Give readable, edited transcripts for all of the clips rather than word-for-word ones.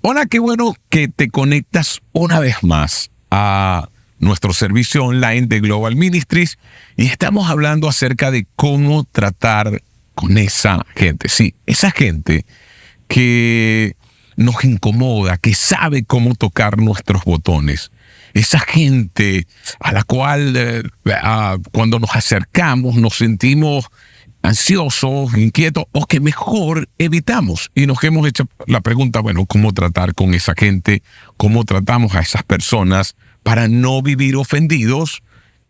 Hola, qué bueno que te conectas una vez más a nuestro servicio online de Global Ministries y estamos hablando acerca de cómo tratar con esa gente. Sí, esa gente que nos incomoda, que sabe cómo tocar nuestros botones. Esa gente a la cual cuando nos acercamos nos sentimos ansiosos, inquietos o que mejor evitamos. Y nos hemos hecho la pregunta, bueno, ¿cómo tratar con esa gente? ¿Cómo tratamos a esas personas para no vivir ofendidos,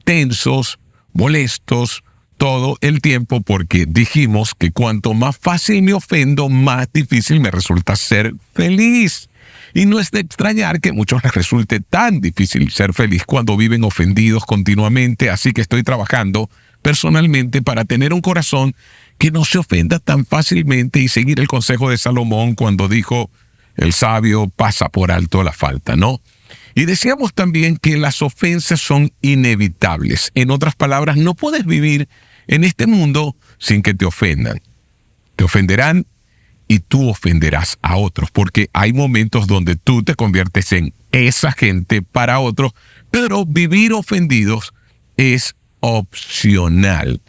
tensos, molestos todo el tiempo? Porque dijimos que cuanto más fácil me ofendo, más difícil me resulta ser feliz. Y no es de extrañar que a muchos les resulte tan difícil ser feliz cuando viven ofendidos continuamente. Así que estoy trabajando personalmente para tener un corazón que no se ofenda tan fácilmente y seguir el consejo de Salomón cuando dijo, el sabio pasa por alto la falta, ¿no? Y decíamos también que las ofensas son inevitables. En otras palabras, no puedes vivir en este mundo sin que te ofendan. Te ofenderán y tú ofenderás a otros, porque hay momentos donde tú te conviertes en esa gente para otros, pero vivir ofendidos es opcional.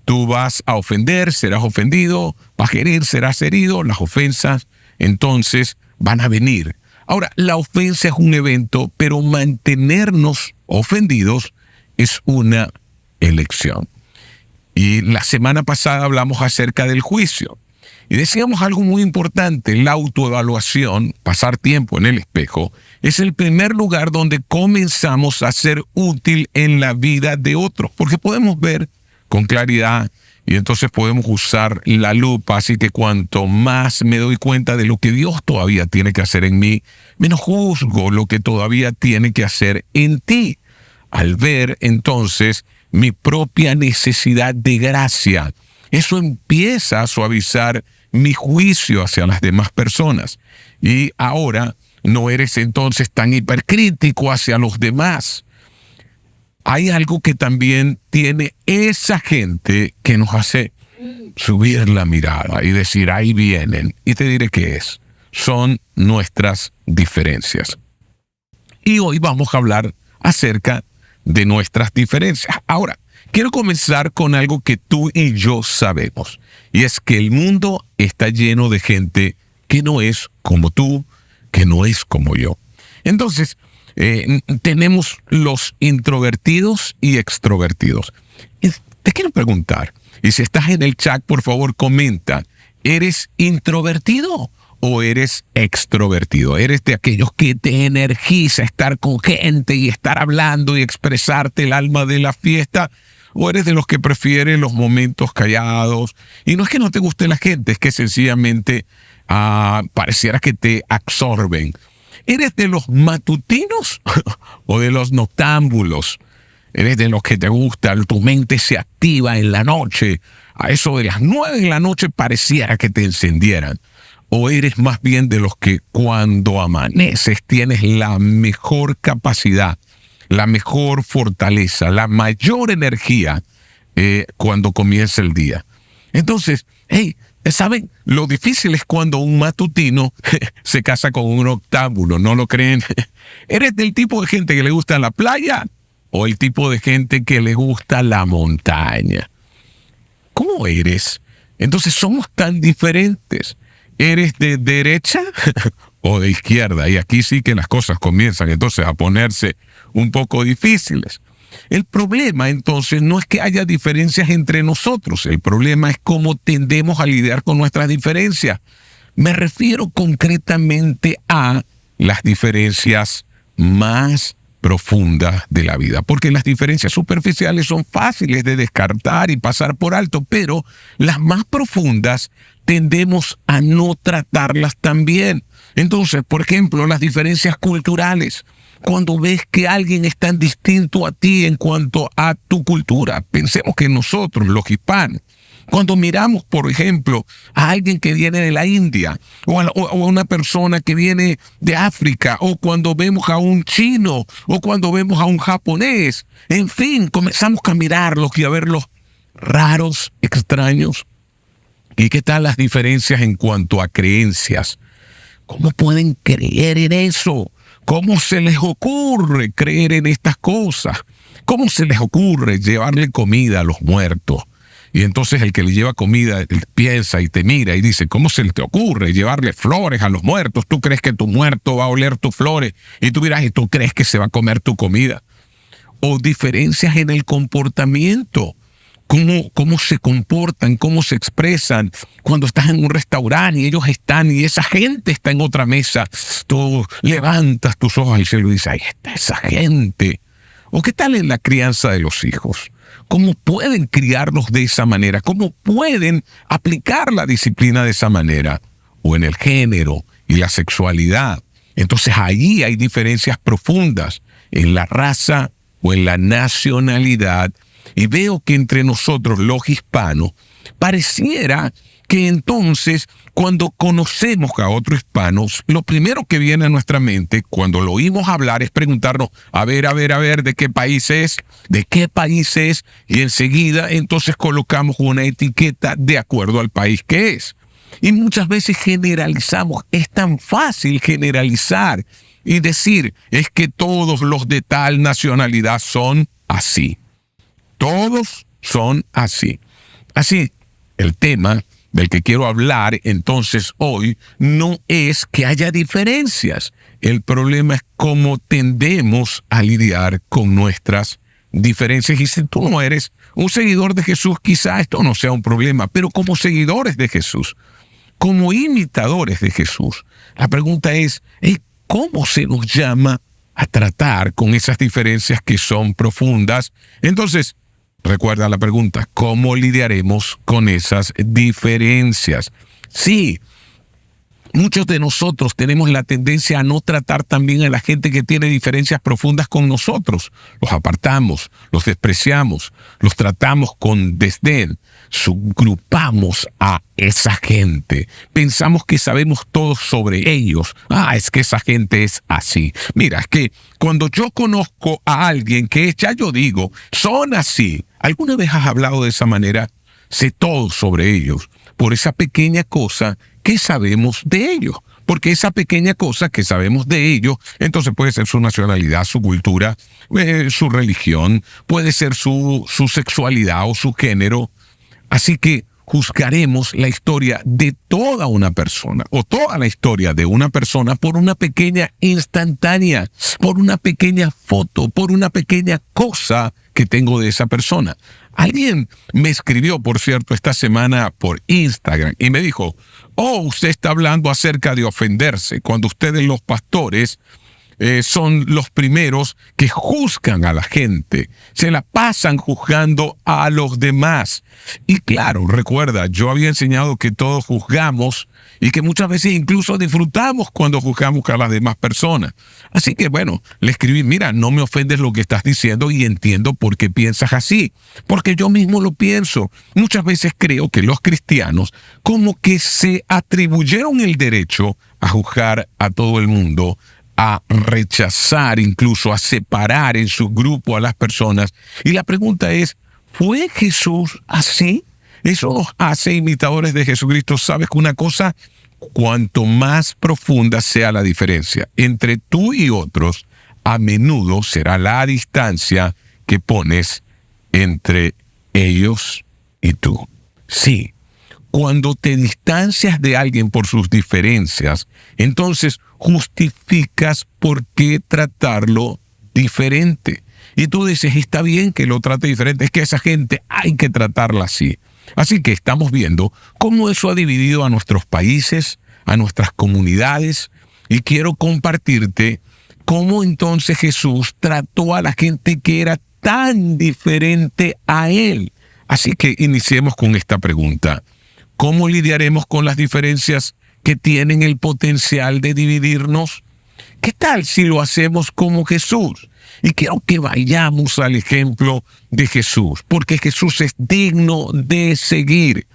Tú vas a ofender, serás ofendido, vas a herir, serás herido, las ofensas entonces van a venir. Ahora, la ofensa es un evento, pero mantenernos ofendidos es una elección. Y la semana pasada hablamos acerca del juicio. Y decíamos algo muy importante, la autoevaluación, pasar tiempo en el espejo, es el primer lugar donde comenzamos a ser útil en la vida de otros, porque podemos ver con claridad y entonces podemos usar la lupa, así que cuanto más me doy cuenta de lo que Dios todavía tiene que hacer en mí, menos juzgo lo que todavía tiene que hacer en ti. Al ver entonces mi propia necesidad de gracia, eso empieza a suavizar mi juicio hacia las demás personas. Y ahora no eres entonces tan hipercrítico hacia los demás. Hay algo que también tiene esa gente que nos hace subir la mirada y decir, ahí vienen. Y te diré qué es. Son nuestras diferencias. Y hoy vamos a hablar acerca de nuestras diferencias. Ahora, quiero comenzar con algo que tú y yo sabemos, y es que el mundo está lleno de gente que no es como tú, que no es como yo. Entonces, tenemos los introvertidos y extrovertidos. Y te quiero preguntar, y si estás en el chat, por favor, comenta, ¿eres introvertido o eres extrovertido? ¿Eres de aquellos que te energiza estar con gente y estar hablando y expresarte el alma de la fiesta? ¿O eres de los que prefieren los momentos callados? Y no es que no te guste la gente, es que sencillamente pareciera que te absorben. ¿Eres de los matutinos o de los noctámbulos? ¿Eres de los que te gusta, tu mente se activa en la noche? A eso de las 9 de la noche pareciera que te encendieran. ¿O eres más bien de los que cuando amaneces tienes la mejor capacidad, la mejor fortaleza, la mayor energía cuando comienza el día? Entonces, ¿saben? Lo difícil es cuando un matutino se casa con un noctámbulo, ¿no lo creen? ¿Eres del tipo de gente que le gusta la playa o el tipo de gente que le gusta la montaña? ¿Cómo eres? Entonces somos tan diferentes. ¿Eres de derecha o de izquierda? Y aquí sí que las cosas comienzan entonces a ponerse un poco difíciles. El problema entonces no es que haya diferencias entre nosotros, el problema es cómo tendemos a lidiar con nuestras diferencias. Me refiero concretamente a las diferencias más profundas de la vida, porque las diferencias superficiales son fáciles de descartar y pasar por alto, pero las más profundas tendemos a no tratarlas tan bien. Entonces, por ejemplo, las diferencias culturales. Cuando ves que alguien es tan distinto a ti en cuanto a tu cultura, pensemos que nosotros, los hispanos, cuando miramos, por ejemplo, a alguien que viene de la India, o a una persona que viene de África, o cuando vemos a un chino, o cuando vemos a un japonés, en fin, comenzamos a mirarlos y a verlos raros, extraños. ¿Y qué tal las diferencias en cuanto a creencias? ¿Cómo pueden creer en eso? ¿Cómo se les ocurre creer en estas cosas? ¿Cómo se les ocurre llevarle comida a los muertos? Y entonces el que le lleva comida piensa y te mira y dice, ¿cómo se te ocurre llevarle flores a los muertos? ¿Tú crees que tu muerto va a oler tus flores? Y tú dirás, ¿y tú crees que se va a comer tu comida? O diferencias en el comportamiento. Cómo se comportan, cómo se expresan cuando estás en un restaurante y ellos están y esa gente está en otra mesa. Tú levantas tus ojos al cielo y dices, ahí está esa gente. ¿O qué tal en la crianza de los hijos? ¿Cómo pueden criarlos de esa manera? ¿Cómo pueden aplicar la disciplina de esa manera? O en el género y la sexualidad. Entonces ahí hay diferencias profundas en la raza o en la nacionalidad. Y veo que entre nosotros, los hispanos, pareciera que entonces, cuando conocemos a otros hispanos, lo primero que viene a nuestra mente, cuando lo oímos hablar, es preguntarnos, a ver, ¿de qué país es? ¿De qué país es? Y enseguida, entonces colocamos una etiqueta de acuerdo al país que es. Y muchas veces generalizamos. Es tan fácil generalizar y decir, es que todos los de tal nacionalidad son así. Todos son así. Así, el tema del que quiero hablar entonces hoy no es que haya diferencias. El problema es cómo tendemos a lidiar con nuestras diferencias. Y si tú no eres un seguidor de Jesús, quizá esto no sea un problema, pero como seguidores de Jesús, como imitadores de Jesús, la pregunta es, ¿cómo se nos llama a tratar con esas diferencias que son profundas? Entonces, recuerda la pregunta, ¿cómo lidiaremos con esas diferencias? Sí, muchos de nosotros tenemos la tendencia a no tratar también a la gente que tiene diferencias profundas con nosotros. Los apartamos, los despreciamos, los tratamos con desdén, subgrupamos a esa gente. Pensamos que sabemos todo sobre ellos. Es que esa gente es así. Mira, es que cuando yo conozco a alguien que es, ya yo digo, son así. ¿Alguna vez has hablado de esa manera? Sé todo sobre ellos, por esa pequeña cosa que sabemos de ellos. Porque esa pequeña cosa que sabemos de ellos, entonces puede ser su nacionalidad, su cultura, su religión, puede ser su sexualidad o su género. Así que juzgaremos la historia de toda una persona o toda la historia de una persona por una pequeña instantánea, por una pequeña foto, por una pequeña cosa que tengo de esa persona. Alguien me escribió, por cierto, esta semana por Instagram y me dijo, usted está hablando acerca de ofenderse, cuando ustedes los pastores son los primeros que juzgan a la gente, se la pasan juzgando a los demás. Y claro, recuerda, yo había enseñado que todos juzgamos y que muchas veces incluso disfrutamos cuando juzgamos a las demás personas. Así que bueno, le escribí, mira, no me ofendes lo que estás diciendo y entiendo por qué piensas así, porque yo mismo lo pienso. Muchas veces creo que los cristianos como que se atribuyeron el derecho a juzgar a todo el mundo, a rechazar, incluso a separar en su grupo a las personas. Y la pregunta es, ¿fue Jesús así? Eso nos hace imitadores de Jesucristo. ¿Sabes una cosa? Cuanto más profunda sea la diferencia entre tú y otros, a menudo será la distancia que pones entre ellos y tú. Sí. Cuando te distancias de alguien por sus diferencias, entonces justificas por qué tratarlo diferente. Y tú dices, está bien que lo trate diferente, es que a esa gente hay que tratarla así. Así que estamos viendo cómo eso ha dividido a nuestros países, a nuestras comunidades, y quiero compartirte cómo entonces Jesús trató a la gente que era tan diferente a él. Así que iniciemos con esta pregunta. ¿Cómo lidiaremos con las diferencias que tienen el potencial de dividirnos? ¿Qué tal si lo hacemos como Jesús? Y quiero que vayamos al ejemplo de Jesús, porque Jesús es digno de seguir.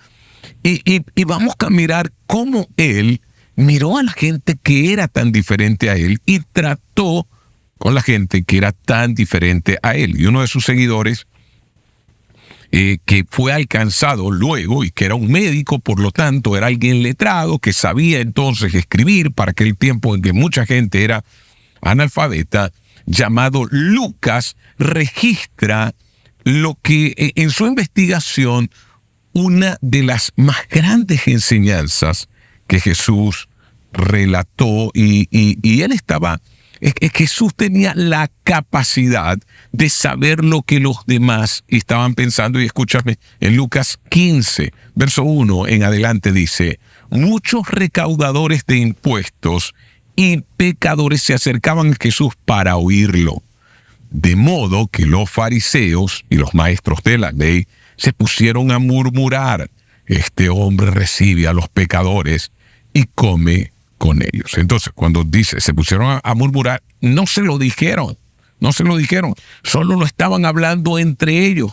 Y vamos a mirar cómo Él miró a la gente que era tan diferente a Él y trató con la gente que era tan diferente a Él. Y uno de sus seguidores que fue alcanzado luego y que era un médico, por lo tanto era alguien letrado que sabía entonces escribir para aquel tiempo en que mucha gente era analfabeta, llamado Lucas, registra lo que en su investigación, una de las más grandes enseñanzas que Jesús relató, y él estaba, Jesús tenía la capacidad de saber lo que los demás estaban pensando. Y escúchame, en Lucas 15, verso 1 en adelante dice: muchos recaudadores de impuestos y pecadores se acercaban a Jesús para oírlo. De modo que los fariseos y los maestros de la ley se pusieron a murmurar: este hombre recibe a los pecadores y come con ellos. Entonces, cuando dice se pusieron a murmurar, no se lo dijeron, solo lo estaban hablando entre ellos.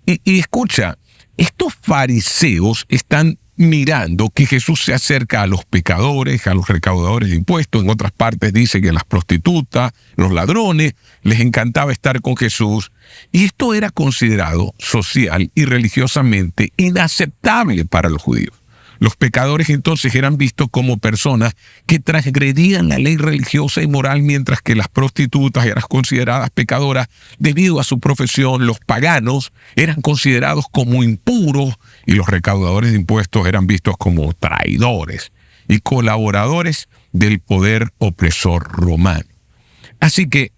Y escucha, estos fariseos están mirando que Jesús se acerca a los pecadores, a los recaudadores de impuestos. En otras partes dice que las prostitutas, los ladrones, les encantaba estar con Jesús. Y esto era considerado social y religiosamente inaceptable para los judíos. Los pecadores entonces eran vistos como personas que transgredían la ley religiosa y moral, mientras que las prostitutas eran consideradas pecadoras debido a su profesión. Los paganos eran considerados como impuros y los recaudadores de impuestos eran vistos como traidores y colaboradores del poder opresor romano. Así que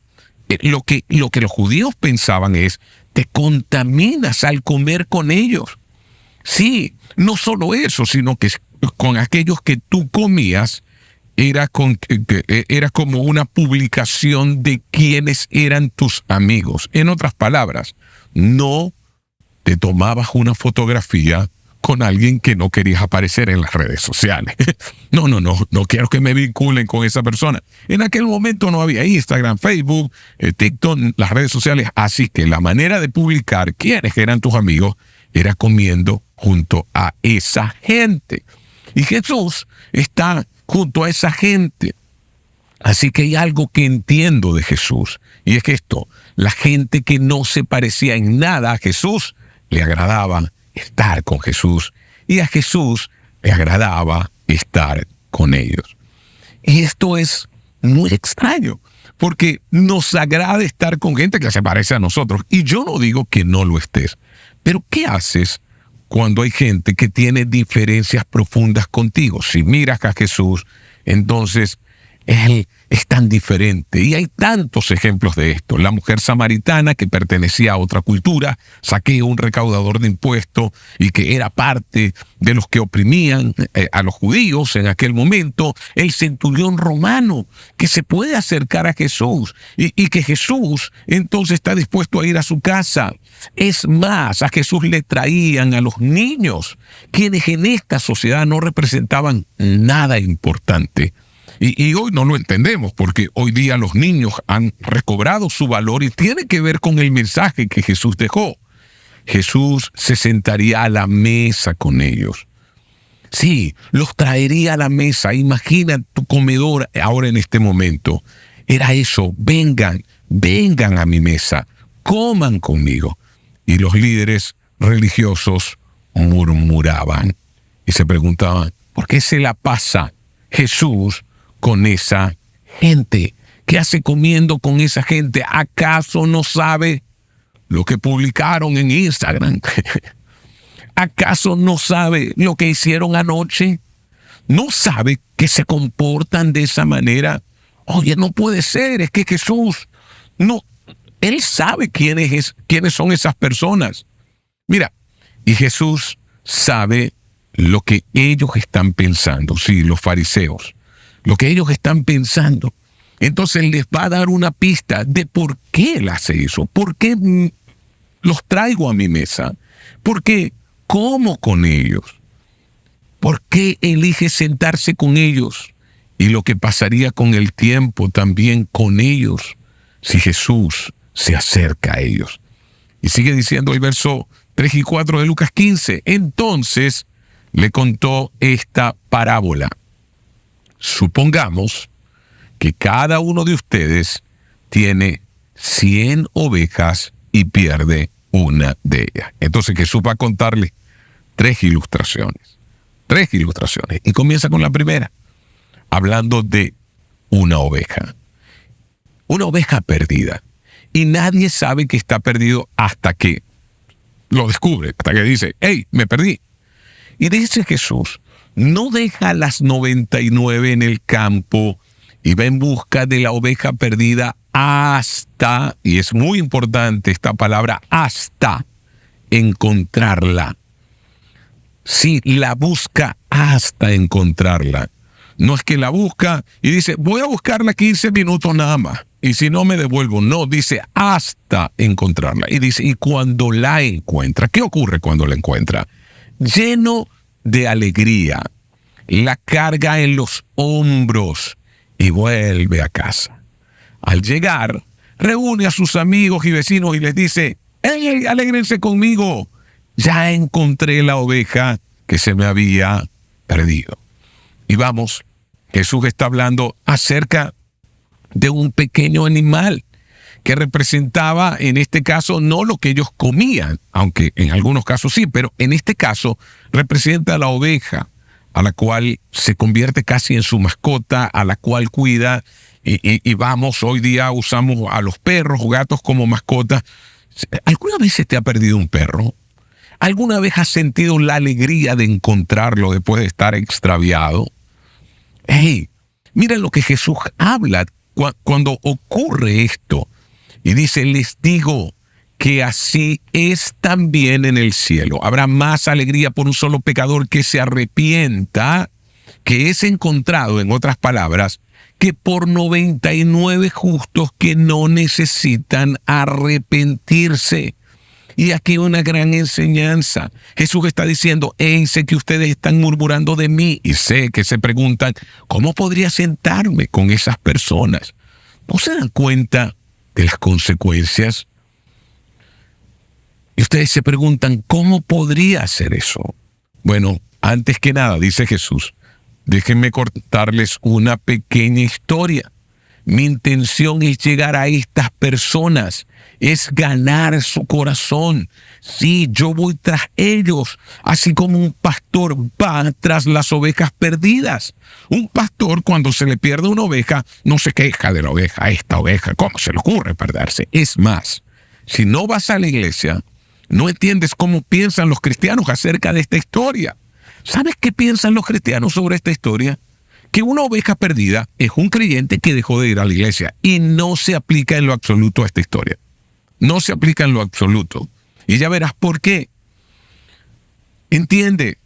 lo que los judíos pensaban es: te contaminas al comer con ellos. Sí, no solo eso, sino que con aquellos que tú comías era como una publicación de quiénes eran tus amigos. En otras palabras, no te tomabas una fotografía con alguien que no querías aparecer en las redes sociales. No quiero que me vinculen con esa persona. En aquel momento no había Instagram, Facebook, TikTok, las redes sociales, así que la manera de publicar quiénes eran tus amigos era comiendo junto a esa gente. Y Jesús está junto a esa gente. Así que hay algo que entiendo de Jesús, y es que la gente que no se parecía en nada a Jesús, le agradaba estar con Jesús, y a Jesús le agradaba estar con ellos. Y esto es muy extraño, porque nos agrada estar con gente que se parece a nosotros, y yo no digo que no lo estés. Pero ¿qué haces cuando hay gente que tiene diferencias profundas contigo? Si miras a Jesús, entonces Él es tan diferente. Y hay tantos ejemplos de esto. La mujer samaritana, que pertenecía a otra cultura, Zaqueo, un recaudador de impuestos y que era parte de los que oprimían a los judíos en aquel momento. El centurión romano, que se puede acercar a Jesús y que Jesús entonces está dispuesto a ir a su casa. Es más, a Jesús le traían a los niños, quienes en esta sociedad no representaban nada importante. Y hoy no lo entendemos, porque hoy día los niños han recobrado su valor y tiene que ver con el mensaje que Jesús dejó. Jesús se sentaría a la mesa con ellos. Sí, los traería a la mesa. Imagina tu comedor ahora en este momento. Era eso: vengan a mi mesa, coman conmigo. Y los líderes religiosos murmuraban y se preguntaban: ¿por qué se la pasa Jesús con esa gente? ¿Qué hace comiendo con esa gente? ¿Acaso no sabe lo que publicaron en Instagram? ¿Acaso no sabe lo que hicieron anoche? ¿No sabe que se comportan de esa manera? Oye, no puede ser, es que Jesús, no, Él sabe quiénes son esas personas. Mira, y Jesús sabe lo que ellos están pensando, sí, los fariseos, lo que ellos están pensando. Entonces les va a dar una pista de por qué Él hace eso, por qué los traigo a mi mesa, por qué como con ellos, por qué elige sentarse con ellos, y lo que pasaría con el tiempo también con ellos si Jesús se acerca a ellos. Y sigue diciendo el verso 3 y 4 de Lucas 15. Entonces le contó esta parábola. Supongamos que cada uno de ustedes tiene 100 ovejas y pierde una de ellas. Entonces Jesús va a contarle tres ilustraciones. Y comienza con la primera, hablando de una oveja perdida. Y nadie sabe que está perdido hasta que lo descubre, hasta que dice, hey, me perdí. Y dice Jesús, no deja las 99 en el campo y va en busca de la oveja perdida hasta, y es muy importante esta palabra, hasta encontrarla. Sí, la busca hasta encontrarla. No es que la busca y dice, voy a buscarla 15 minutos nada más. Y si no me devuelvo, no, dice hasta encontrarla. Y dice, y cuando la encuentra, ¿qué ocurre cuando la encuentra? Lleno de alegría, la carga en los hombros y vuelve a casa. Al llegar, reúne a sus amigos y vecinos y les dice, ¡hey, alégrense conmigo! Ya encontré la oveja que se me había perdido. Y vamos, Jesús está hablando acerca de un pequeño animal que representaba, en este caso, no lo que ellos comían, aunque en algunos casos sí, pero en este caso representa a la oveja, a la cual se convierte casi en su mascota, a la cual cuida, y vamos, hoy día usamos a los perros o gatos como mascotas. ¿Alguna vez se te ha perdido un perro? ¿Alguna vez has sentido la alegría de encontrarlo después de estar extraviado? Hey, mira lo que Jesús habla cuando ocurre esto. Y dice, les digo que así es también en el cielo. Habrá más alegría por un solo pecador que se arrepienta, que es encontrado, en otras palabras, que por 99 justos que no necesitan arrepentirse. Y aquí una gran enseñanza. Jesús está diciendo, sé que ustedes están murmurando de mí y sé que se preguntan, ¿cómo podría sentarme con esas personas? ¿No se dan cuenta de las consecuencias? Y ustedes se preguntan, ¿cómo podría hacer eso? Bueno, antes que nada, dice Jesús, déjenme contarles una pequeña historia. Mi intención es llegar a estas personas, es ganar su corazón. Sí, yo voy tras ellos, así como un pastor va tras las ovejas perdidas. Un pastor, cuando se le pierde una oveja, no se queja de la oveja, esta oveja, ¿cómo se le ocurre perderse? Es más, si no vas a la iglesia, no entiendes cómo piensan los cristianos acerca de esta historia. ¿Sabes qué piensan los cristianos sobre esta historia? Que una oveja perdida es un creyente que dejó de ir a la iglesia y no se aplica en lo absoluto a esta historia. No se aplica en lo absoluto. Y ya verás por qué. Entiende,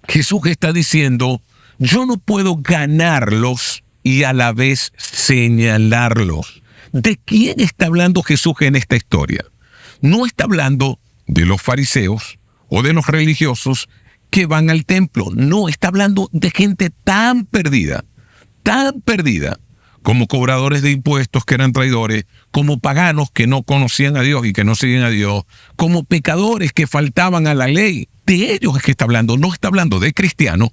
Jesús está diciendo, yo no puedo ganarlos y a la vez señalarlos. ¿De quién está hablando Jesús en esta historia? No está hablando de los fariseos o de los religiosos que van al templo. No, está hablando de gente tan perdida, como cobradores de impuestos que eran traidores, como paganos que no conocían a Dios y que no siguen a Dios, como pecadores que faltaban a la ley. De ellos es que está hablando, no está hablando de cristianos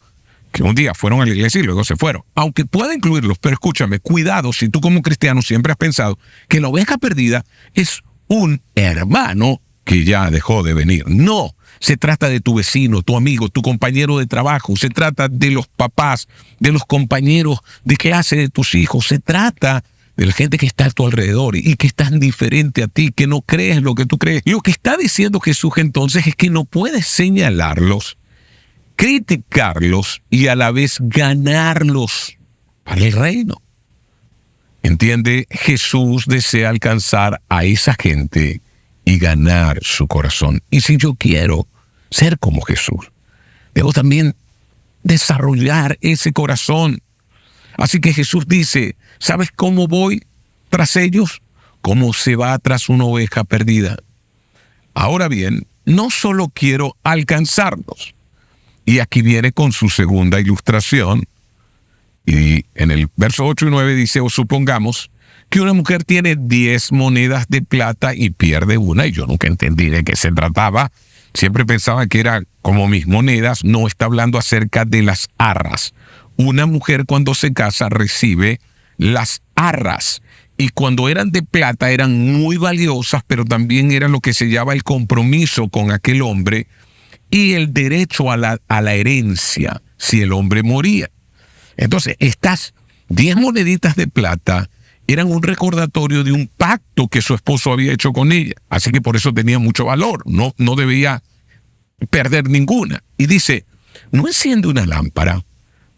que un día fueron a la iglesia y luego se fueron. Aunque pueda incluirlos, pero escúchame, cuidado si tú como cristiano siempre has pensado que la oveja perdida es un hermano que ya dejó de venir. No. Se trata de tu vecino, tu amigo, tu compañero de trabajo. Se trata de los papás, de los compañeros de clase de tus hijos. Se trata de la gente que está a tu alrededor y que es tan diferente a ti, que no crees lo que tú crees. Y lo que está diciendo Jesús entonces es que no puedes señalarlos, criticarlos y a la vez ganarlos para el reino. ¿Entiende? Jesús desea alcanzar a esa gente y ganar su corazón. Y si yo quiero ser como Jesús, debo también desarrollar ese corazón. Así que Jesús dice, ¿sabes cómo voy tras ellos? Como se va tras una oveja perdida. Ahora bien, no solo quiero alcanzarlos. Y aquí viene con su segunda ilustración. Y en el verso 8 y 9 dice, o supongamos que una mujer tiene 10 monedas de plata y pierde una, y yo nunca entendí de qué se trataba. Siempre pensaba que era como mis monedas. No está hablando acerca de las arras. Una mujer cuando se casa recibe las arras, y cuando eran de plata eran muy valiosas, pero también era lo que se llama el compromiso con aquel hombre y el derecho a la herencia si el hombre moría. Entonces, estas 10 moneditas de plata eran un recordatorio de un pacto que su esposo había hecho con ella. Así que por eso tenía mucho valor, no debía perder ninguna. Y dice, no enciende una lámpara,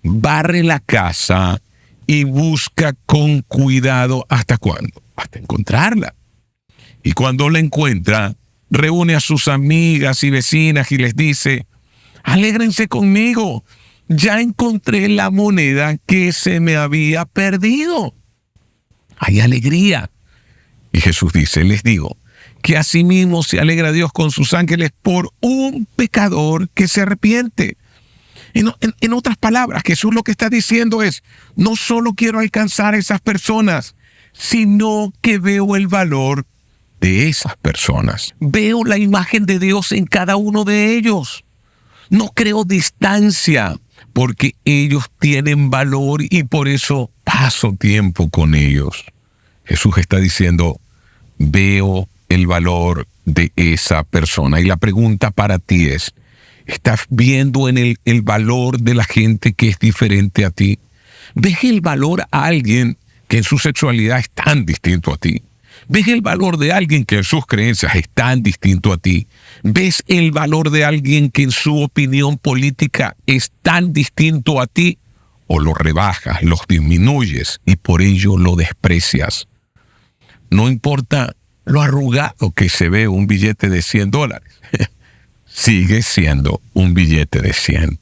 barre la casa y busca con cuidado ¿hasta cuándo? Hasta encontrarla. Y cuando la encuentra, reúne a sus amigas y vecinas y les dice, alégrense conmigo, ya encontré la moneda que se me había perdido. Hay alegría. Y Jesús dice, les digo, que asimismo se alegra Dios con sus ángeles por un pecador que se arrepiente. En otras palabras, Jesús lo que está diciendo es, no solo quiero alcanzar a esas personas, sino que veo el valor de esas personas. Veo la imagen de Dios en cada uno de ellos. No creo distancia, porque ellos tienen valor y por eso paso tiempo con ellos. Jesús está diciendo, veo el valor de esa persona. Y la pregunta para ti es, ¿estás viendo en el valor de la gente que es diferente a ti? ¿Ves el valor a alguien que en su sexualidad es tan distinto a ti? ¿Ves el valor de alguien que en sus creencias es tan distinto a ti? ¿Ves el valor de alguien que en su opinión política es tan distinto a ti? ¿O lo rebajas, los disminuyes y por ello lo desprecias? No importa lo arrugado que se ve un billete de $100. Sigue siendo un billete de 100.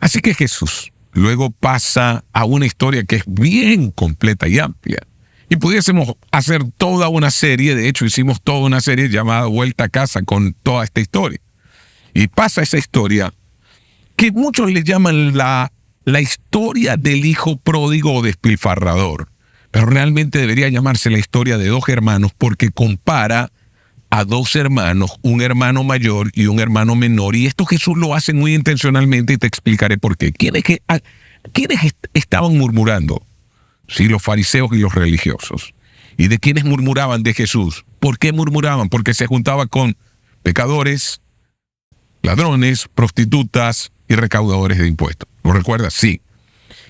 Así que Jesús luego pasa a una historia que es bien completa y amplia. Y pudiésemos hacer toda una serie, de hecho hicimos toda una serie llamada Vuelta a Casa con toda esta historia. Y pasa esa historia que muchos le llaman la historia del hijo pródigo o despilfarrador. Pero realmente debería llamarse la historia de dos hermanos porque compara a dos hermanos, un hermano mayor y un hermano menor. Y esto Jesús lo hace muy intencionalmente y te explicaré por qué. ¿Quiénes estaban murmurando? Sí, los fariseos y los religiosos. ¿Y de quiénes murmuraban de Jesús? ¿Por qué murmuraban? Porque se juntaba con pecadores, ladrones, prostitutas y recaudadores de impuestos. ¿Lo recuerdas? Sí.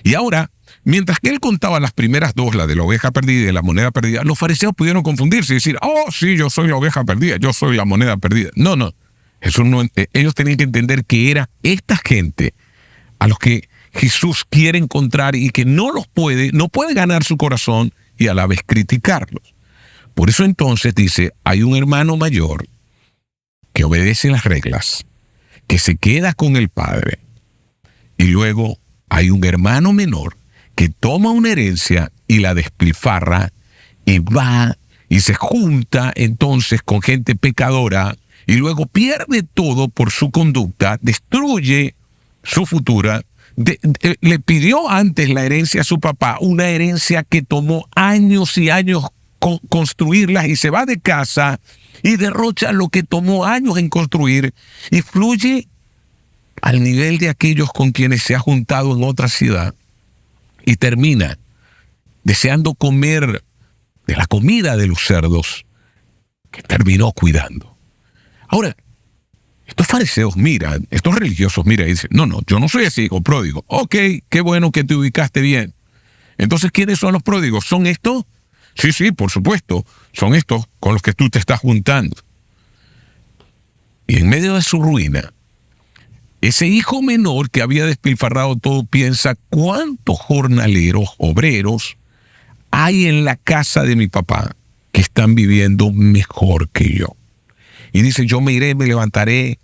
Y ahora, mientras que él contaba las primeras dos, la de la oveja perdida y la moneda perdida, los fariseos pudieron confundirse y decir, oh, sí, yo soy la oveja perdida, yo soy la moneda perdida. No. Jesús no, ellos tenían que entender que era esta gente a los que Jesús quiere encontrar y que no puede ganar su corazón y a la vez criticarlos. Por eso entonces dice, hay un hermano mayor que obedece las reglas, que se queda con el padre, y luego hay un hermano menor que toma una herencia y la despilfarra y va y se junta entonces con gente pecadora y luego pierde todo por su conducta, destruye su futura. Le pidió antes la herencia a su papá, una herencia que tomó años y años construirla y se va de casa y derrocha lo que tomó años en construir y fluye al nivel de aquellos con quienes se ha juntado en otra ciudad y termina deseando comer de la comida de los cerdos que terminó cuidando. Ahora, estos fariseos miran, estos religiosos miran y dicen, no, yo no soy ese hijo pródigo. Ok, qué bueno que te ubicaste bien. Entonces, ¿quiénes son los pródigos? ¿Son estos? Sí, por supuesto, son estos con los que tú te estás juntando. Y en medio de su ruina, ese hijo menor que había despilfarrado todo piensa, ¿cuántos jornaleros, obreros hay en la casa de mi papá que están viviendo mejor que yo? Y dice, yo me iré, me levantaré,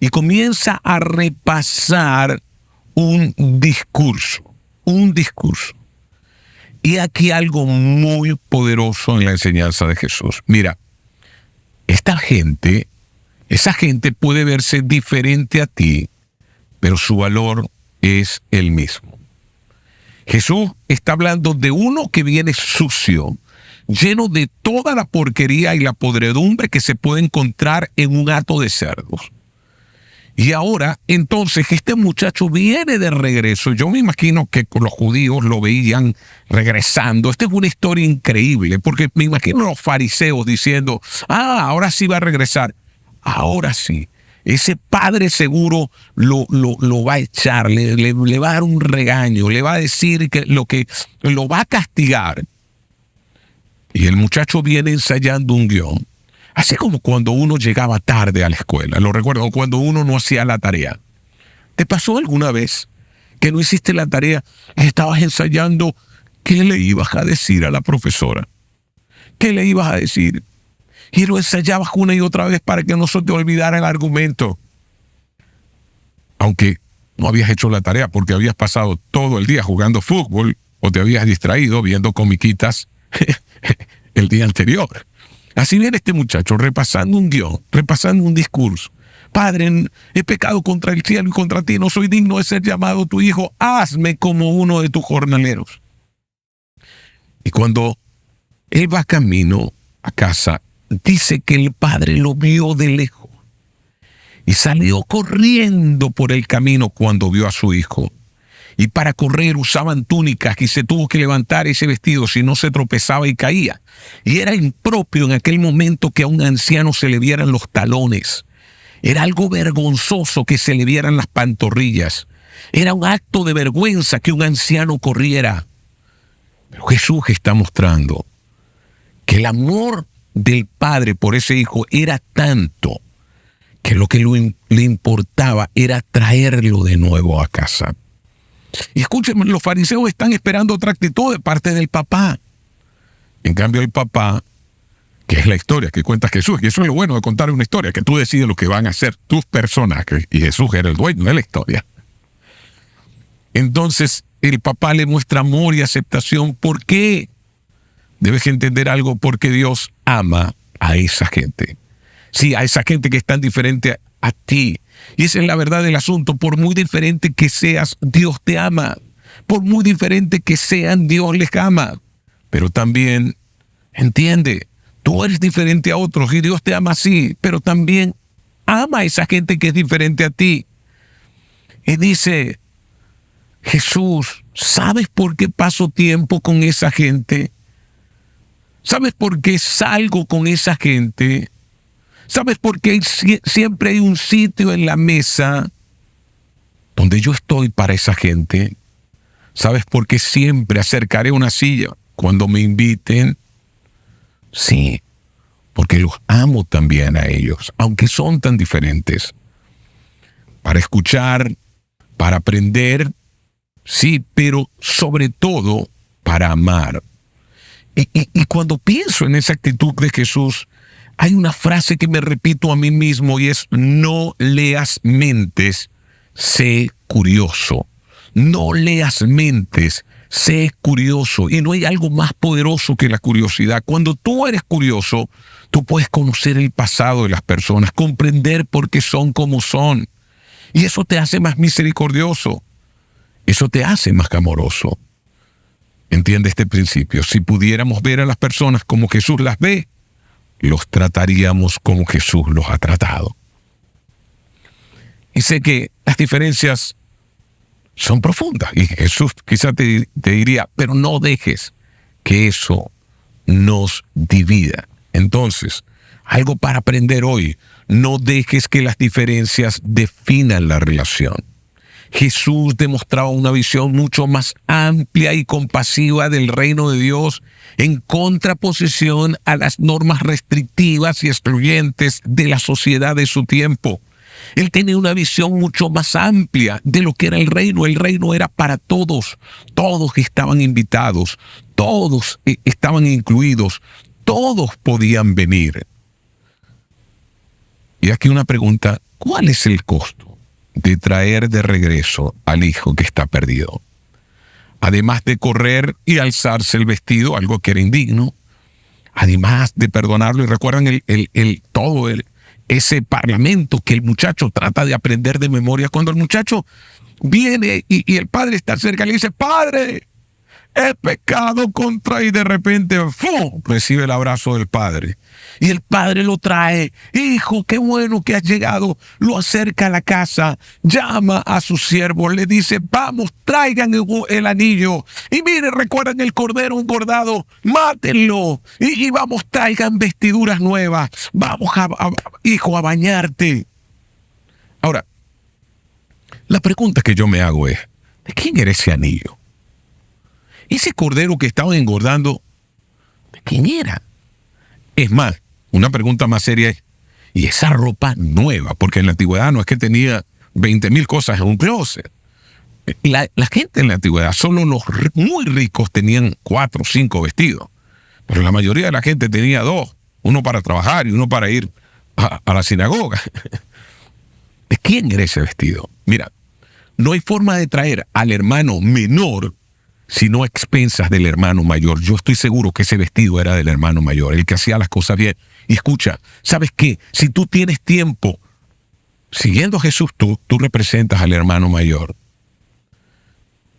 y comienza a repasar un discurso. Y aquí algo muy poderoso en la enseñanza de Jesús. Mira, esa gente puede verse diferente a ti, pero su valor es el mismo. Jesús está hablando de uno que viene sucio, lleno de toda la porquería y la podredumbre que se puede encontrar en un hato de cerdos. Y ahora, entonces, este muchacho viene de regreso. Yo me imagino que los judíos lo veían regresando. Esta es una historia increíble, porque me imagino a los fariseos diciendo, ahora sí va a regresar. Ahora sí. Ese padre seguro lo va a echar, le va a dar un regaño, le va a decir que lo va a castigar. Y el muchacho viene ensayando un guión. Así como cuando uno llegaba tarde a la escuela, lo recuerdo, cuando uno no hacía la tarea. ¿Te pasó alguna vez que no hiciste la tarea y estabas ensayando qué le ibas a decir a la profesora? ¿Qué le ibas a decir? Y lo ensayabas una y otra vez para que no se te olvidara el argumento. Aunque no habías hecho la tarea porque habías pasado todo el día jugando fútbol o te habías distraído viendo comiquitas el día anterior. Así viene este muchacho repasando un guión, repasando un discurso. Padre, he pecado contra el cielo y contra ti, no soy digno de ser llamado tu hijo, hazme como uno de tus jornaleros. Y cuando él va camino a casa, dice que el padre lo vio de lejos y salió corriendo por el camino cuando vio a su hijo. Y para correr usaban túnicas y se tuvo que levantar ese vestido, si no se tropezaba y caía. Y era impropio en aquel momento que a un anciano se le vieran los talones. Era algo vergonzoso que se le vieran las pantorrillas. Era un acto de vergüenza que un anciano corriera. Pero Jesús está mostrando que el amor del padre por ese hijo era tanto que lo que le importaba era traerlo de nuevo a casa. Y escúchenme, los fariseos están esperando otra actitud de parte del papá. En cambio, el papá, que es la historia que cuenta Jesús, y eso es lo bueno de contar una historia, que tú decides lo que van a hacer tus personajes, y Jesús era el dueño de la historia. Entonces, el papá le muestra amor y aceptación. ¿Por qué? Debes entender algo, porque Dios ama a esa gente. Sí, a esa gente que es tan diferente a ti. Y esa es la verdad del asunto. Por muy diferente que seas, Dios te ama. Por muy diferente que sean, Dios les ama. Pero también, entiende, tú eres diferente a otros y Dios te ama así, pero también ama a esa gente que es diferente a ti. Y dice Jesús, ¿sabes por qué paso tiempo con esa gente? ¿Sabes por qué salgo con esa gente? ¿Sabes por qué siempre hay un sitio en la mesa donde yo estoy para esa gente? ¿Sabes por qué siempre acercaré una silla cuando me inviten? Sí, porque los amo también a ellos, aunque son tan diferentes. Para escuchar, para aprender, sí, pero sobre todo para amar. Y cuando pienso en esa actitud de Jesús, hay una frase que me repito a mí mismo y es: no leas mentes, sé curioso. No leas mentes, sé curioso. Y no hay algo más poderoso que la curiosidad. Cuando tú eres curioso, tú puedes conocer el pasado de las personas, comprender por qué son como son. Y eso te hace más misericordioso. Eso te hace más amoroso. Entiende este principio. Si pudiéramos ver a las personas como Jesús las ve, los trataríamos como Jesús los ha tratado. Y sé que las diferencias son profundas. Y Jesús quizá te diría, pero no dejes que eso nos divida. Entonces, algo para aprender hoy: no dejes que las diferencias definan la relación. Jesús demostraba una visión mucho más amplia y compasiva del reino de Dios, en contraposición a las normas restrictivas y excluyentes de la sociedad de su tiempo. Él tenía una visión mucho más amplia de lo que era el reino. El reino era para todos. Todos estaban invitados, todos estaban incluidos, todos podían venir. Y aquí una pregunta: ¿cuál es el costo de traer de regreso al hijo que está perdido? Además de correr y alzarse el vestido, algo que era indigno, además de perdonarlo, y recuerdan ese parlamento que el muchacho trata de aprender de memoria. Cuando el muchacho viene y el padre está cerca, le dice: Padre, he pecado contra, y de repente, ¡fum!, recibe el abrazo del padre. Y el padre lo trae. Hijo, qué bueno que has llegado. Lo acerca a la casa, llama a sus siervos, le dice, vamos, traigan el anillo. Y miren, recuerdan el cordero engordado, mátenlo. Y vamos, traigan vestiduras nuevas. Vamos, hijo, a bañarte. Ahora, la pregunta que yo me hago es, ¿de quién era ese anillo? Ese cordero que estaban engordando, ¿de quién era? Es más, una pregunta más seria es, ¿y esa ropa nueva? Porque en la antigüedad no es que tenía 20,000 cosas en un closet. La gente en la antigüedad, solo los muy ricos tenían 4 o 5 vestidos. Pero la mayoría de la gente tenía 2, uno para trabajar y uno para ir a la sinagoga. ¿De quién era ese vestido? Mira, no hay forma de traer al hermano menor sino a expensas del hermano mayor. Yo estoy seguro que ese vestido era del hermano mayor, el que hacía las cosas bien. Y escucha, ¿sabes qué? Si tú tienes tiempo siguiendo a Jesús, tú representas al hermano mayor.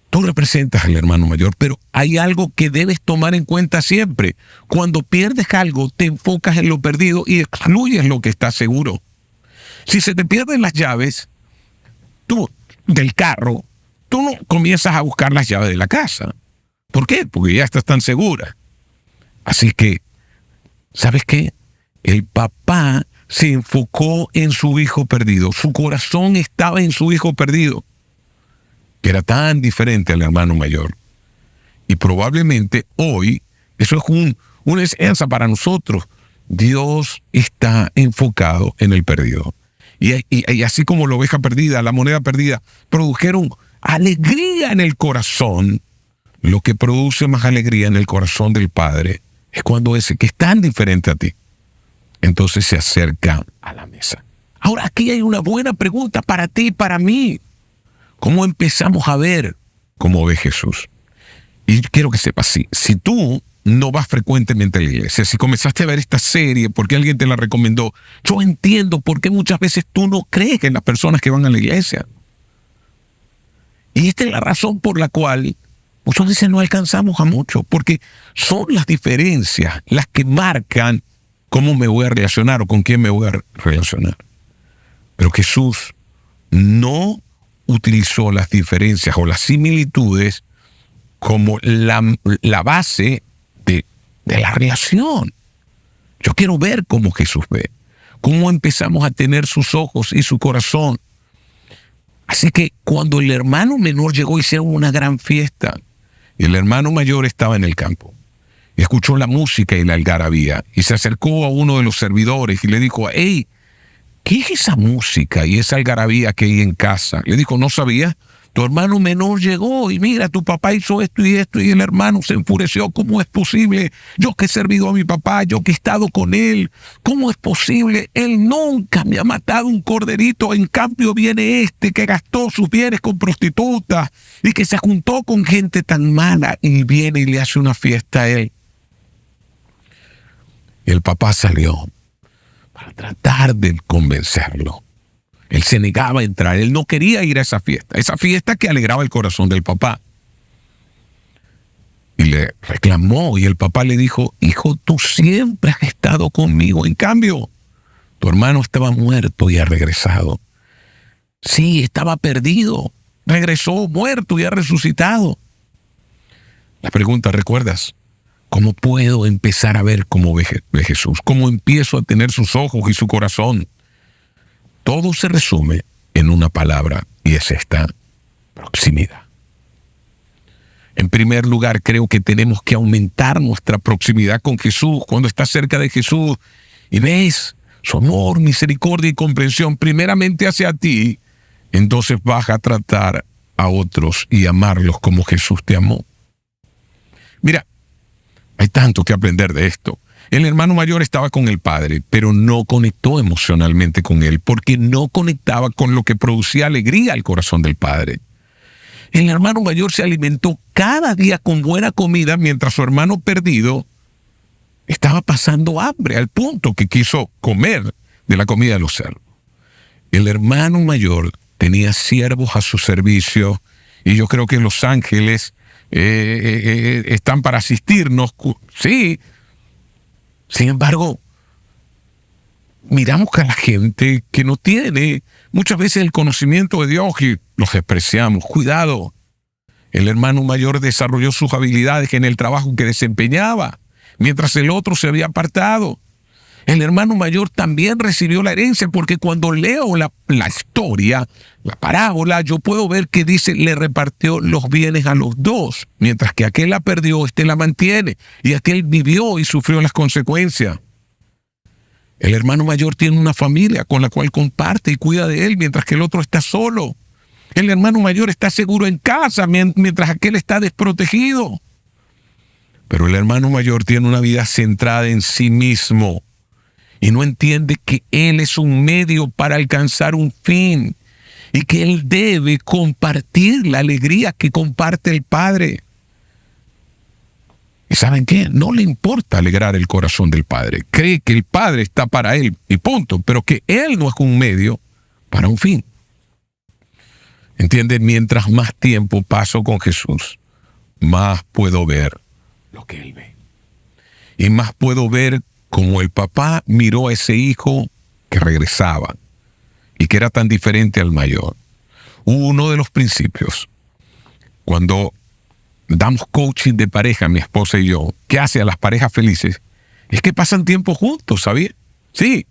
Tú representas al hermano mayor, pero hay algo que debes tomar en cuenta siempre. Cuando pierdes algo, te enfocas en lo perdido y excluyes lo que está seguro. Si se te pierden las llaves del carro, tú no comienzas a buscar las llaves de la casa. ¿Por qué? Porque ya estás tan segura. Así que, ¿sabes qué? El papá se enfocó en su hijo perdido. Su corazón estaba en su hijo perdido, que era tan diferente al hermano mayor. Y probablemente hoy, eso es una enseñanza para nosotros. Dios está enfocado en el perdido. Y así como la oveja perdida, la moneda perdida, produjeron alegría en el corazón. Lo que produce más alegría en el corazón del Padre es cuando ese que es tan diferente a ti, entonces se acerca a la mesa. Ahora, aquí hay una buena pregunta para ti y para mí. ¿Cómo empezamos a ver cómo ve Jesús? Y quiero que sepas, si tú no vas frecuentemente a la iglesia, si comenzaste a ver esta serie porque alguien te la recomendó, yo entiendo por qué muchas veces tú no crees en las personas que van a la iglesia. Y esta es la razón por la cual muchas veces no alcanzamos a mucho, porque son las diferencias las que marcan cómo me voy a relacionar o con quién me voy a relacionar. Pero Jesús no utilizó las diferencias o las similitudes como la base de la relación. Yo quiero ver cómo Jesús ve, cómo empezamos a tener sus ojos y su corazón. Así que cuando el hermano menor llegó, hicieron una gran fiesta. Y el hermano mayor estaba en el campo. Y escuchó la música y la algarabía. Y se acercó a uno de los servidores y le dijo, hey, ¿qué es esa música y esa algarabía que hay en casa? Le dijo, ¿no sabías? Tu hermano menor llegó y mira, tu papá hizo esto y esto, y el hermano se enfureció. ¿Cómo es posible? Yo que he servido a mi papá, yo que he estado con él, ¿cómo es posible? Él nunca me ha matado un corderito. En cambio viene este que gastó sus bienes con prostitutas y que se juntó con gente tan mala, y viene y le hace una fiesta a él. Y el papá salió para tratar de convencerlo. Él se negaba a entrar, él no quería ir a esa fiesta que alegraba el corazón del papá. Y le reclamó, y el papá le dijo, hijo, tú siempre has estado conmigo, en cambio, tu hermano estaba muerto y ha regresado. Sí, estaba perdido, regresó muerto y ha resucitado. La pregunta, ¿recuerdas? ¿Cómo puedo empezar a ver cómo ve Jesús? ¿Cómo empiezo a tener sus ojos y su corazón? Todo se resume en una palabra, y es esta: proximidad. En primer lugar, creo que tenemos que aumentar nuestra proximidad con Jesús. Cuando estás cerca de Jesús y ves su amor, misericordia y comprensión primeramente hacia ti, entonces vas a tratar a otros y amarlos como Jesús te amó. Mira, hay tanto que aprender de esto. El hermano mayor estaba con el padre, pero no conectó emocionalmente con él, porque no conectaba con lo que producía alegría al corazón del padre. El hermano mayor se alimentó cada día con buena comida, mientras su hermano perdido estaba pasando hambre, al punto que quiso comer de la comida de los cerdos. El hermano mayor tenía siervos a su servicio, y yo creo que los ángeles están para asistirnos. Sí. Sin embargo, miramos que a la gente que no tiene muchas veces el conocimiento de Dios y los despreciamos. Cuidado. El hermano mayor desarrolló sus habilidades en el trabajo que desempeñaba, mientras el otro se había apartado. El hermano mayor también recibió la herencia, porque cuando leo la historia, la parábola, yo puedo ver que dice, le repartió los bienes a los dos, mientras que aquel la perdió, este la mantiene, y aquel vivió y sufrió las consecuencias. El hermano mayor tiene una familia con la cual comparte y cuida de él, mientras que el otro está solo. El hermano mayor está seguro en casa, mientras aquel está desprotegido. Pero el hermano mayor tiene una vida centrada en sí mismo y no entiende que él es un medio para alcanzar un fin y que él debe compartir la alegría que comparte el Padre. ¿Y saben qué? No le importa alegrar el corazón del Padre. Cree que el Padre está para él y punto, pero que él no es un medio para un fin. ¿Entienden? Mientras más tiempo paso con Jesús, más puedo ver lo que Él ve. Y más puedo ver cómo el papá miró a ese hijo que regresaba y que era tan diferente al mayor. Uno de los principios, cuando damos coaching de pareja, mi esposa y yo, ¿qué hace a las parejas felices? Es que pasan tiempo juntos, ¿sabía? Sí.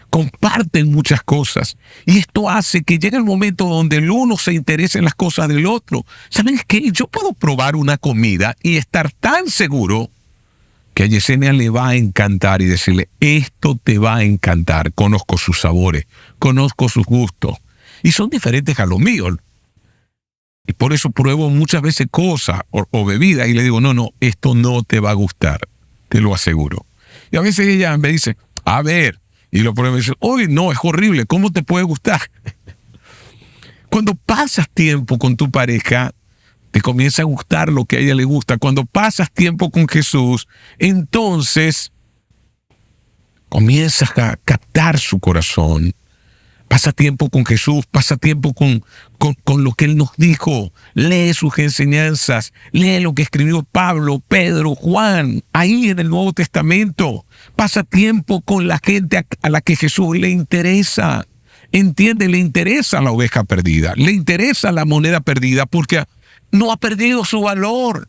Comparten muchas cosas. Y esto hace que llegue el momento donde el uno se interese en las cosas del otro. ¿Saben qué? Yo puedo probar una comida y estar tan seguro que a Yesenia le va a encantar y decirle, esto te va a encantar. Conozco sus sabores, conozco sus gustos. Y son diferentes a los míos. Y por eso pruebo muchas veces cosas o bebidas y le digo, no, esto no te va a gustar. Te lo aseguro. Y a veces ella me dice, a ver, y lo pruebo y dice, oye, no, es horrible, ¿cómo te puede gustar? Cuando pasas tiempo con tu pareja, te comienza a gustar lo que a ella le gusta. Cuando pasas tiempo con Jesús, entonces comienzas a captar su corazón. Pasa tiempo con Jesús, pasa tiempo con lo que Él nos dijo. Lee sus enseñanzas, lee lo que escribió Pablo, Pedro, Juan, ahí en el Nuevo Testamento. Pasa tiempo con la gente a la que Jesús le interesa. Entiende, le interesa la oveja perdida, le interesa la moneda perdida porque no ha perdido su valor.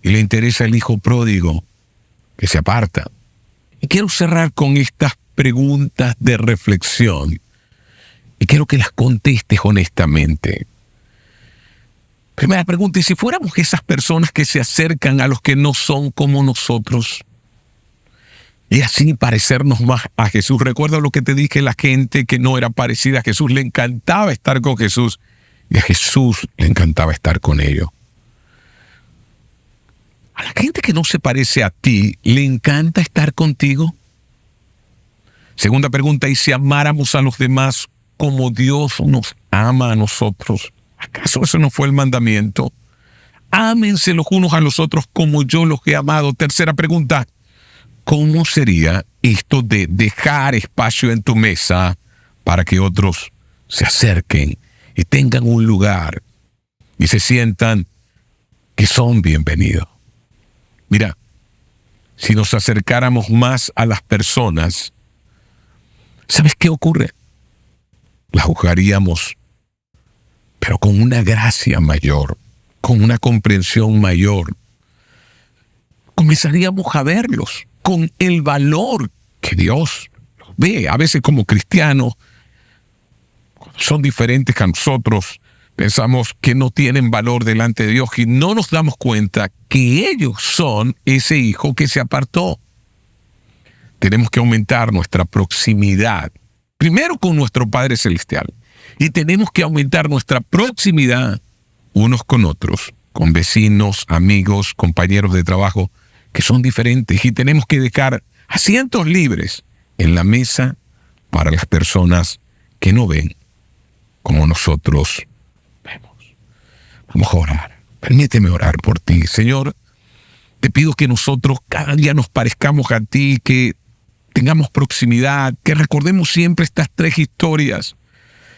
Y le interesa el hijo pródigo que se aparta. Y quiero cerrar con estas preguntas de reflexión. Y quiero que las contestes honestamente. Primera pregunta, ¿y si fuéramos esas personas que se acercan a los que no son como nosotros? Y así parecernos más a Jesús. Recuerda lo que te dije, la gente que no era parecida a Jesús, le encantaba estar con Jesús. Y a Jesús le encantaba estar con ellos. A la gente que no se parece a ti, ¿le encanta estar contigo? Segunda pregunta, ¿y si amáramos a los demás como Dios nos ama a nosotros? ¿Acaso eso no fue el mandamiento? Ámense los unos a los otros como yo los he amado. Tercera pregunta, ¿cómo sería esto de dejar espacio en tu mesa para que otros se acerquen y tengan un lugar y se sientan que son bienvenidos? Mira, si nos acercáramos más a las personas, ¿sabes qué ocurre? Las juzgaríamos, pero con una gracia mayor, con una comprensión mayor. Comenzaríamos a verlos con el valor que Dios los ve. A veces como cristianos, son diferentes a nosotros, pensamos que no tienen valor delante de Dios y no nos damos cuenta que ellos son ese hijo que se apartó. Tenemos que aumentar nuestra proximidad, primero con nuestro Padre Celestial, y tenemos que aumentar nuestra proximidad unos con otros, con vecinos, amigos, compañeros de trabajo, que son diferentes, y tenemos que dejar asientos libres en la mesa para las personas que no ven como nosotros vemos. Vamos a orar. Permíteme orar por ti. Señor, te pido que nosotros cada día nos parezcamos a ti, que tengamos proximidad, que recordemos siempre estas tres historias,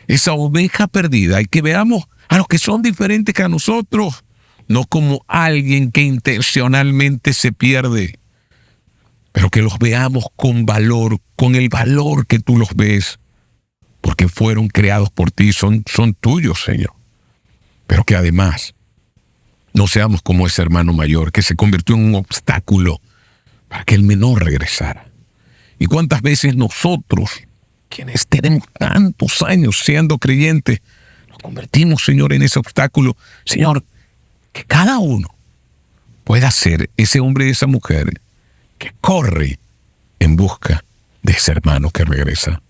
esa oveja perdida, y que veamos a los que son diferentes que a nosotros no como alguien que intencionalmente se pierde, pero que los veamos con valor, con el valor que tú los ves, porque fueron creados por ti, son tuyos, Señor. Pero que además no seamos como ese hermano mayor que se convirtió en un obstáculo para que el menor regresara. ¿Y cuántas veces nosotros, quienes tenemos tantos años siendo creyentes, nos convertimos, Señor, en ese obstáculo? Señor, que cada uno pueda ser ese hombre y esa mujer que corre en busca de ese hermano que regresa.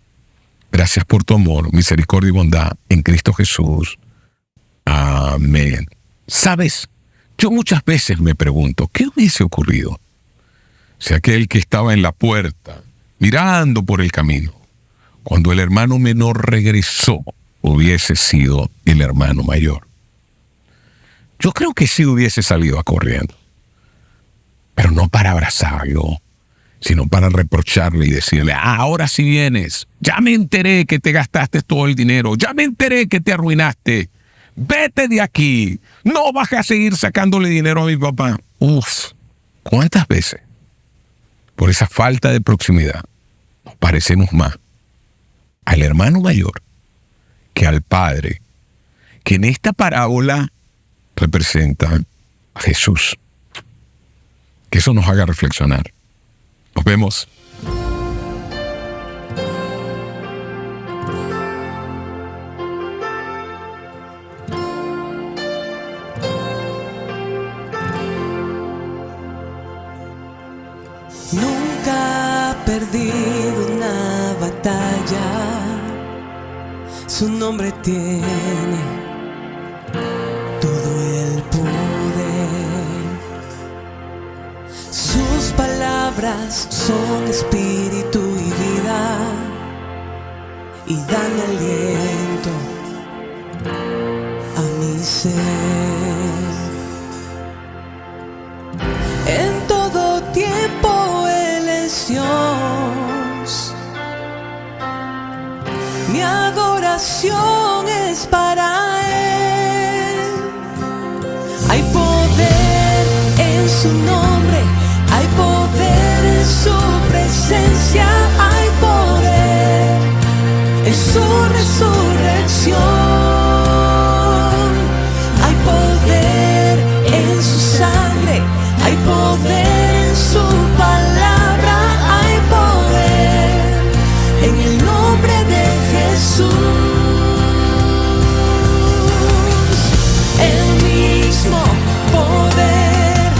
Gracias por tu amor, misericordia y bondad en Cristo Jesús. Amén. ¿Sabes? Yo muchas veces me pregunto, ¿qué hubiese ocurrido si aquel que estaba en la puerta, mirando por el camino, cuando el hermano menor regresó, hubiese sido el hermano mayor? Yo creo que sí hubiese salido corriendo, pero no para abrazarlo, sino para reprocharle y decirle: ahora sí vienes, ya me enteré que te gastaste todo el dinero, ya me enteré que te arruinaste, vete de aquí, no vas a seguir sacándole dinero a mi papá. ¿Cuántas veces por esa falta de proximidad nos parecemos más al hermano mayor que al padre, que en esta parábola representa a Jesús? Que eso nos haga reflexionar. Nos vemos. Nunca ha perdido una batalla, su nombre tiene todo el poder, sus palabras son espíritu y vida, y dan aliento a mi ser. En todo tiempo Él es Dios, mi adoración es para Él. Hay poder en su nombre, hay poder en su presencia, hay poder en su resurrección, hay poder en su sangre, hay poder en su palabra, hay poder en el nombre de Jesús. El mismo poder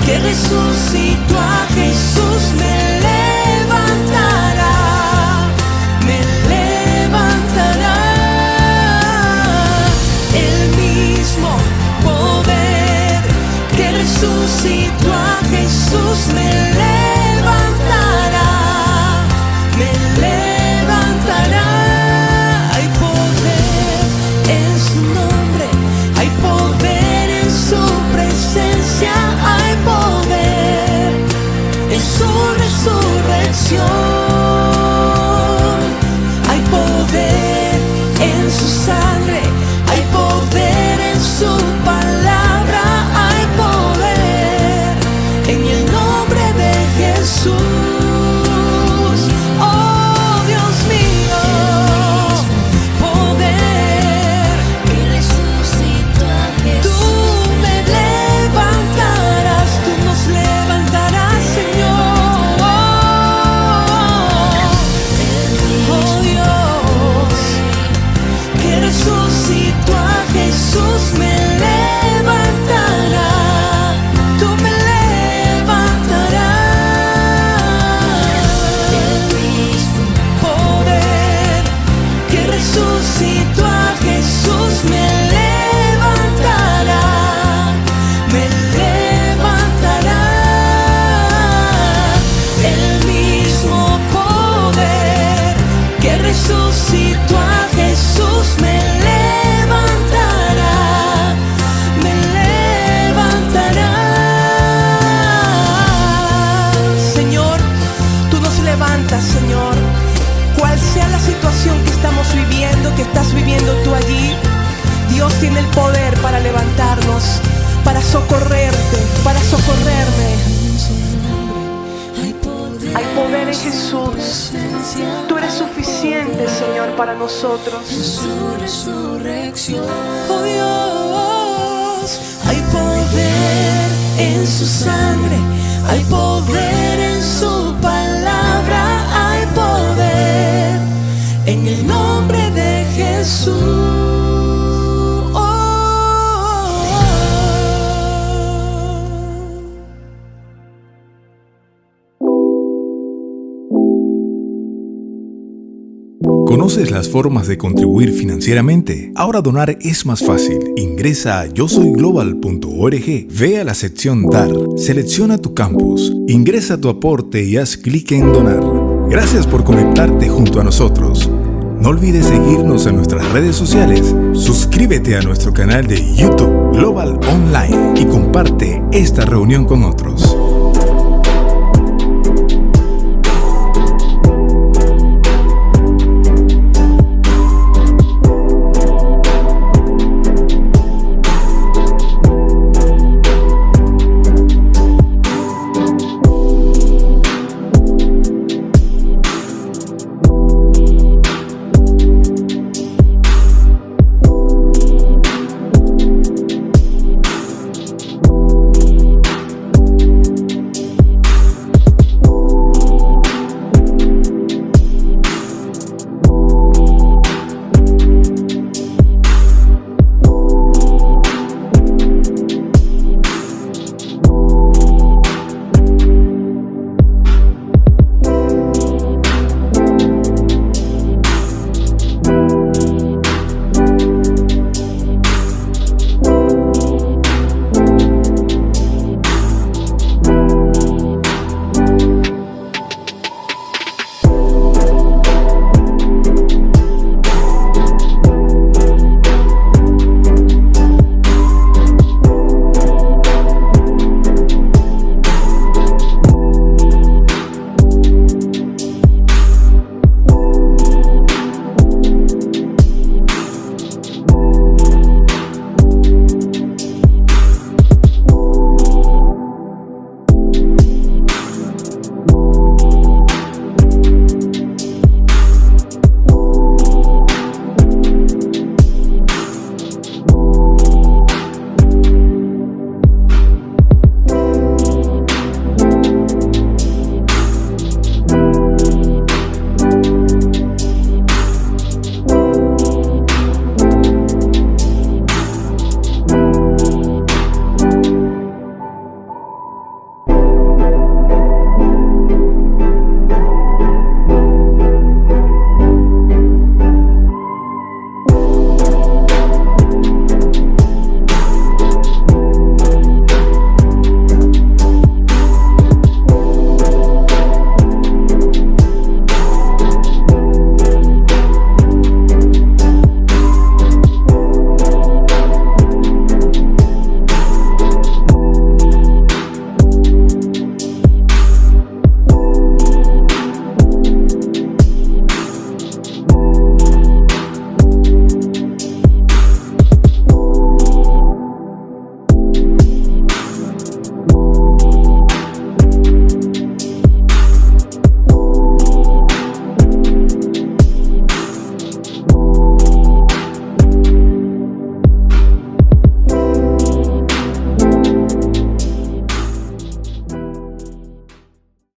que resucitó a Jesús me levantará, me levantará. El mismo poder que resucitó a Jesús me levantará, me levantará. Hay poder en su nombre, hay poder en su presencia, hay poder en su resurrección, hay poder en su sangre, hay poder en su palabra, hay poder en el nombre de Jesús. Oh Dios mío, poder que resucitó a Jesús. Tú me levantarás, tú nos levantarás, Señor. Oh Dios, que resucitó a Jesús me levantará, tú me levantarás. El mismo poder que resucitó a Jesús me levantará, me levantará. El mismo poder que resucitó a Jesús me levantará, me levantará. Señor, tú nos levantas, Señor. Cual sea la situación que estamos viviendo, que estás viviendo tú allí, Dios tiene el poder para levantarnos. para socorrerte, para socorrerme. Hay poder en Jesús. Tú eres suficiente, Señor, para nosotros. Oh Dios, hay poder en su sangre, hay poder en su palabra, hay poder en el nombre de Jesús. ¿Conoces las formas de contribuir financieramente? Ahora donar es más fácil. Ingresa a yosoyglobal.org, ve a la sección Dar, selecciona tu campus, ingresa tu aporte y haz clic en Donar. Gracias por conectarte junto a nosotros. No olvides seguirnos en nuestras redes sociales, suscríbete a nuestro canal de YouTube Global Online y comparte esta reunión con otros.